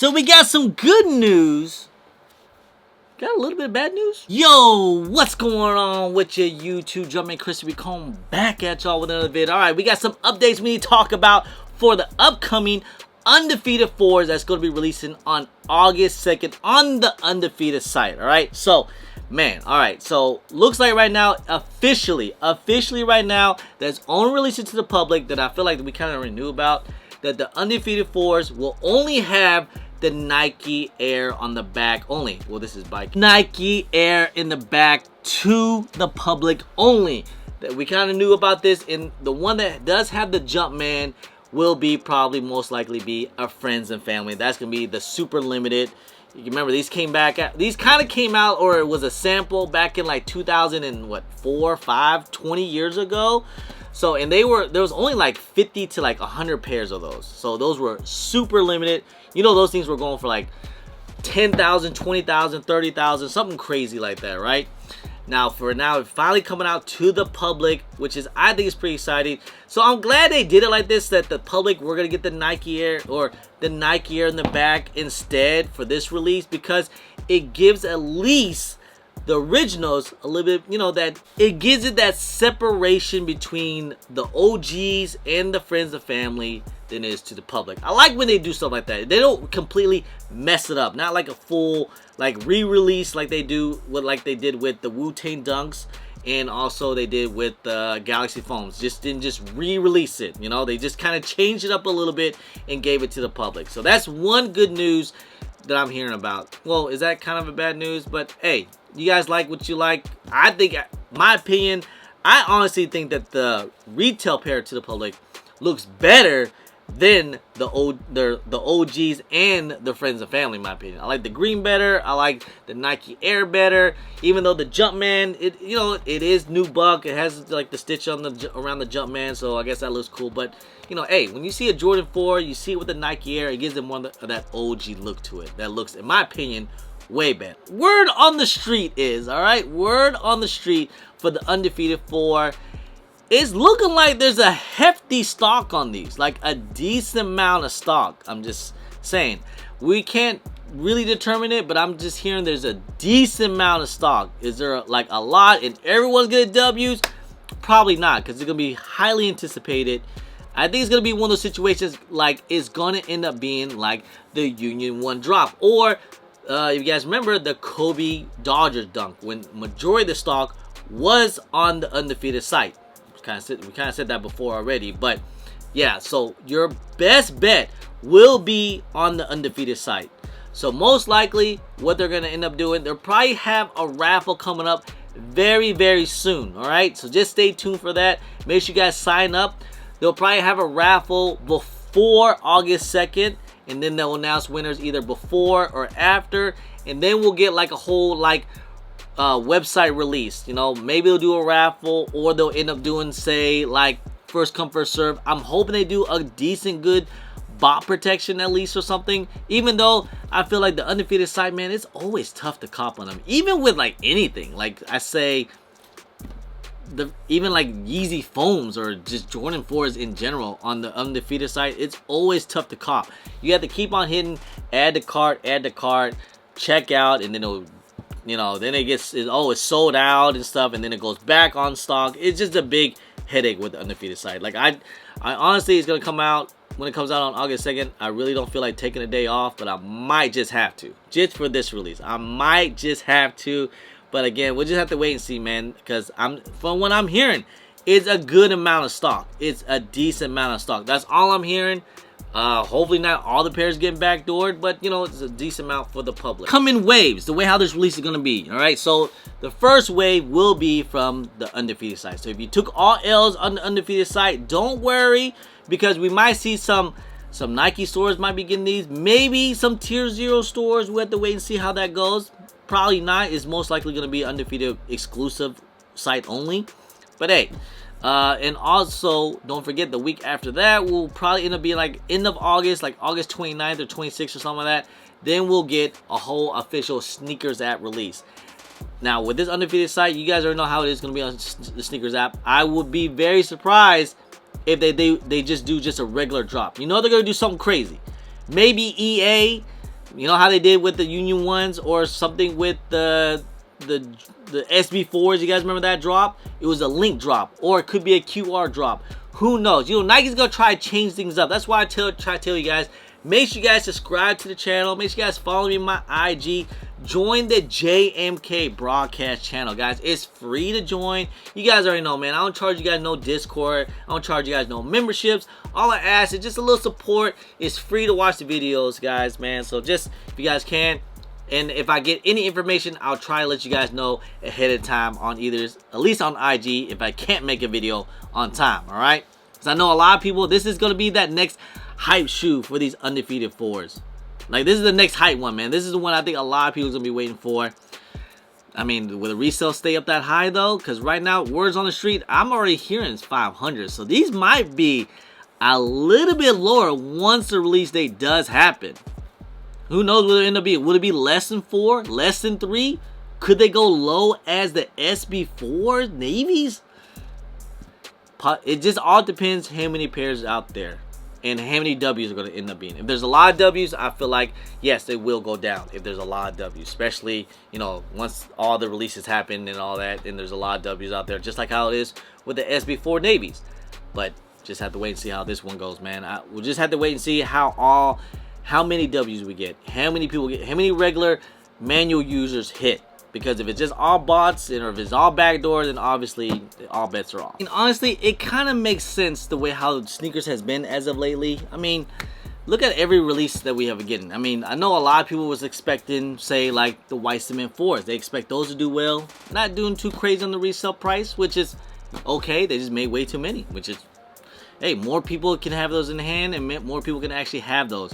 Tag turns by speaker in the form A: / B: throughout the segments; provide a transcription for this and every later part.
A: So we got some good news. Got a little bit of bad news. Yo, what's going on with your YouTube? Jumpman Chris, we come back at y'all with another vid. Alright, we got some updates we need to talk about for the upcoming Undefeated 4s that's going to be releasing on August 2nd on the Undefeated site. Alright, so man, alright, so looks like right now, officially right now, that's only releasing to the public that I feel like we kind of already knew about, that the Undefeated 4s will only have the Nike Air on the back only. Well, this is bike. Nike Air in the back to the public only. That we kind of knew about this, and the one that does have the Jumpman will be probably most likely be a friends and family. That's gonna be the super limited. You remember these came back at, these kind of came out, or it was a sample back in like 2004, 5, 20 years ago. So, and there was only like 50 to like 100 pairs of those. So those were super limited. You know, those things were going for like 10,000, 20,000, 30,000, something crazy like that, right? Now, for now, it's finally coming out to the public, which is, I think is pretty exciting. So I'm glad they did it like this, that the public, we're going to get the Nike Air or the Nike Air in the back instead for this release, because it gives at least the originals a little bit, you know, that it gives it that separation between the OGs and the friends and family than it is to the public. I like when they do stuff like that. They don't completely mess it up. Not like a full like re-release like they do with, like they did with the Wu-Tang Dunks, and also they did with the Galaxy Foams. Didn't just re-release it, you know. They just kind of changed it up a little bit and gave it to the public. So that's one good news that I'm hearing about. Well, is that kind of a bad news? But hey, you guys like what you like. I think, my opinion, I honestly think that the retail pair to the public looks better than the OGs and the friends and family, in my opinion. I like the green better. I like the Nike Air better. Even though the Jumpman, you know, it is new buck. It has like the stitch on the around the Jumpman, so I guess that looks cool. But you know, hey, when you see a Jordan 4, you see it with the Nike Air, it gives them one of that OG look to it. That looks, in my opinion, way better. Word on the street is, alright, word on the street for the Undefeated 4, it's looking like there's a hefty stock on these, like a decent amount of stock. I'm just saying, we can't really determine it, but I'm just hearing there's a decent amount of stock. Is there like a lot and everyone's gonna W's? Probably not, because it's gonna be highly anticipated. I think it's gonna be one of those situations like it's gonna end up being like the Union 1 drop, or if you guys remember the Kobe Dodgers dunk, when majority of the stock was on the Undefeated site. We kind of said that before already, but yeah, so your best bet will be on the Undefeated site. So most likely what they're going to end up doing, they'll probably have a raffle coming up very, very soon. All right, so just stay tuned for that. Make sure you guys sign up. They'll probably have a raffle before August 2nd, and then they'll announce winners either before or after, and then we'll get like a whole like website release. You know, maybe they'll do a raffle, or they'll end up doing, say, like first come first serve. I'm hoping they do a decent good bot protection at least or something, even though I feel like the Undefeated site, man, it's always tough to cop on them, even with like anything. Like I say, even like Yeezy foams or just Jordan 4s in general on the Undefeated site, it's always tough to cop. You have to keep on hitting add to cart, check out, and then it'll, you know, then it gets, it's sold out and stuff, and then it goes back on stock. It's just a big headache with the Undefeated site. Like I honestly, it's gonna come out when it comes out on August 2nd. I really don't feel like taking a day off, but I might just have to, just for this release. I might just have to, but again, we'll just have to wait and see, man, because from what I'm hearing, it's a good amount of stock. It's a decent amount of stock. That's all I'm hearing. Hopefully not all the pairs getting backdoored, but you know, it's a decent amount for the public. Come in waves, the way how this release is going to be. All right, so the first wave will be from the Undefeated site. So if you took all L's on the Undefeated site, don't worry, because we might see some Nike stores might be getting these. Maybe some tier 0 stores. We'll have to wait and see how that goes. Probably not. It's most likely going to be Undefeated exclusive site only. But hey, and also don't forget, the week after that will probably end up being like end of August, like August 29th or 26th or something like that. Then we'll get a whole official sneakers app release. Now with this Undefeated site, you guys already know how it is going to be on the sneakers app. I would be very surprised if they just do just a regular drop. You know they're going to do something crazy. Maybe EA You know how they did with the Union ones, or something with the SB4s. You guys remember that drop? It was a link drop, or it could be a QR drop. Who knows? You know, Nike's gonna try to change things up. That's why I try to tell you guys. Make sure you guys subscribe to the channel. Make sure you guys follow me on my IG. Join the JMK broadcast channel, guys. It's free to join. You guys already know, man. I don't charge you guys no Discord. I don't charge you guys no memberships. All I ask is just a little support. It's free to watch the videos, guys, man. So just, if you guys can, and if I get any information, I'll try to let you guys know ahead of time on either, at least on IG, if I can't make a video on time, all right? Because I know a lot of people, this is going to be that next hype shoe for these Undefeated 4s. Like, this is the next hype one, man. This is the one I think a lot of people are going to be waiting for. I mean, will the resale stay up that high, though? Because right now, words on the street, I'm already hearing it's 500. So these might be a little bit lower once the release date does happen. Who knows what it'll end up being? Would it be less than 4? Less than 3? Could they go low as the SB4 navies? It just all depends how many pairs out there and how many W's are going to end up being. If there's a lot of W's, I feel like, yes, they will go down. If there's a lot of W's, especially, you know, once all the releases happen and all that, and there's a lot of W's out there, just like how it is with the SB4 navies. But just have to wait and see how this one goes, man. We'll just have to wait and see how many W's we get, how many people get, how many regular manual users hit. Because if it's just all bots, or if it's all backdoor, then obviously all bets are off. And honestly, it kind of makes sense the way how sneakers has been as of lately. I mean, look at every release that we have getting. I mean, I know a lot of people was expecting, say, like the white cement 4s. They expect those to do well. Not doing too crazy on the resale price, which is okay. They just made way too many, which is, hey, more people can have those in hand, and more people can actually have those.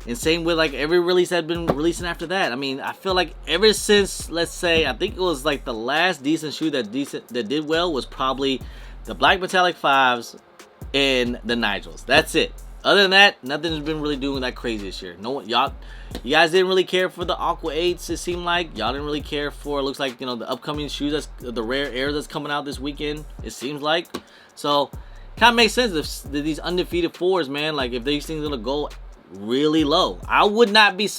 A: And same with like every release that's been releasing after that. I mean, I feel like ever since, let's say, I think it was like the last decent shoe that did well was probably the black metallic 5s and the Nigels. That's it. Other than that, nothing's been really doing that crazy this year. No, you guys didn't really care for the Aqua 8s. It seemed like y'all didn't really care for. It looks like, you know, the upcoming shoes, the rare air that's coming out this weekend. It seems like. So kind of makes sense if these Undefeated 4s, man. Like if these things are gonna go really low, I would not be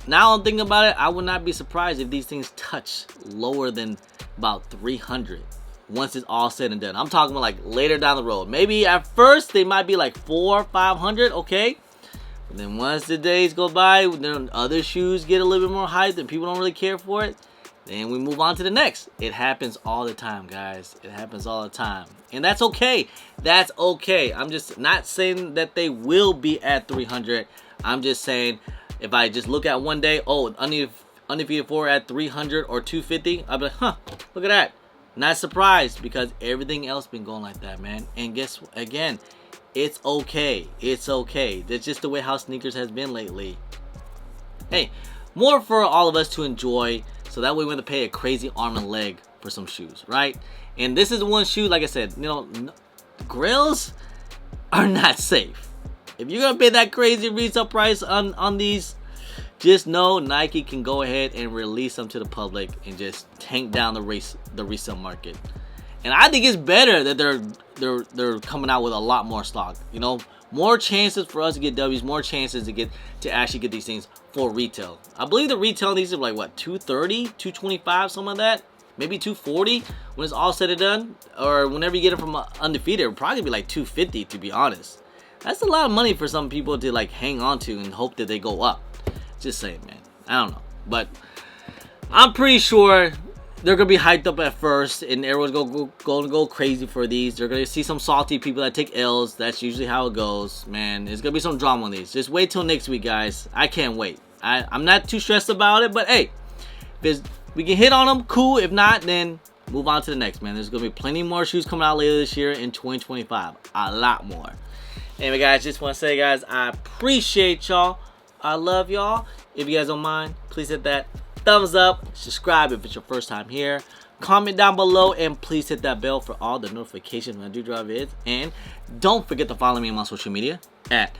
A: now I'm thinking about it, I would not be surprised if these things touch lower than about 300 once it's all said and done. I'm talking about like later down the road. Maybe at first they might be like 400 or 500, okay, but then once the days go by, then other shoes get a little bit more hype and people don't really care for it, then we move on to the next. It happens all the time, guys. It happens all the time. And that's okay. That's okay. I'm just not saying that they will be at 300. I'm just saying if I just look at one day, oh, Undefeated 4 at 300 or 250, I'll be like, huh, look at that. Not surprised, because everything else been going like that, man. And guess, again, it's okay. It's okay. That's just the way how sneakers has been lately. Hey, more for all of us to enjoy, so that way we don't have to pay a crazy arm and leg for some shoes, right? And this is one shoe, like I said, you know, grills are not safe. If you're gonna pay that crazy retail price on these, just know Nike can go ahead and release them to the public and just tank down the resale market. And I think it's better that they're coming out with a lot more stock. You know, more chances for us to get W's, more chances to actually get these things for retail. I believe the retail needs to be like what, 230, 225, something like that. Maybe 240 when it's all said and done. Or whenever you get it from Undefeated, it'll probably be like 250, to be honest. That's a lot of money for some people to like hang on to and hope that they go up. Just saying, man. I don't know. But I'm pretty sure they're going to be hyped up at first, and everyone's going to go crazy for these. They're going to see some salty people that take L's. That's usually how it goes, man. There's going to be some drama on these. Just wait till next week, guys. I can't wait. I'm not too stressed about it, but hey, if we can hit on them, cool. If not, then move on to the next, man. There's going to be plenty more shoes coming out later this year in 2025. A lot more. Anyway, guys, just want to say, guys, I appreciate y'all. I love y'all. If you guys don't mind, please hit that thumbs up. Subscribe if it's your first time here. Comment down below, and please hit that bell for all the notifications when I do drop vids. And don't forget to follow me on my social media at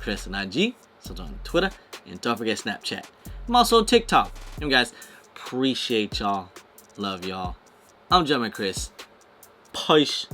A: Chris on IG. So on Twitter, and don't forget Snapchat. I'm also on TikTok. And guys, appreciate y'all. Love y'all. I'm Chris. Peace.